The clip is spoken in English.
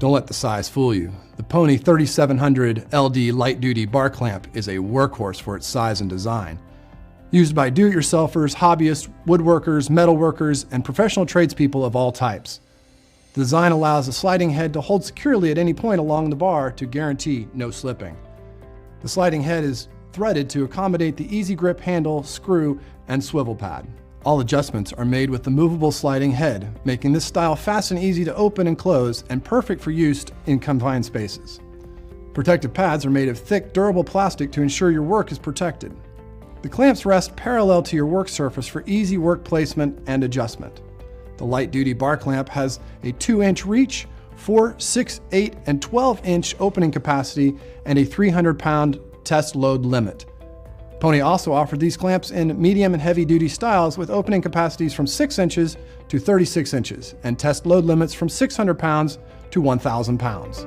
Don't let the size fool you. The Pony 3700 LD light-duty bar clamp is a workhorse for its size and design. Used by do-it-yourselfers, hobbyists, woodworkers, metalworkers, and professional tradespeople of all types. The design allows the sliding head to hold securely at any point along the bar to guarantee no slipping. The sliding head is threaded to accommodate the easy grip handle, screw, and swivel pad. All adjustments are made with the movable sliding head, making this style fast and easy to open and close and perfect for use in confined spaces. Protective pads are made of thick, durable plastic to ensure your work is protected. The clamps rest parallel to your work surface for easy work placement and adjustment. The light-duty bar clamp has a 2-inch reach, 4, 6, 8, and 12-inch opening capacity, and a 300-pound test load limit. Pony also offered these clamps in medium and heavy-duty styles with opening capacities from 6 inches to 36 inches and test load limits from 600 pounds to 1,000 pounds.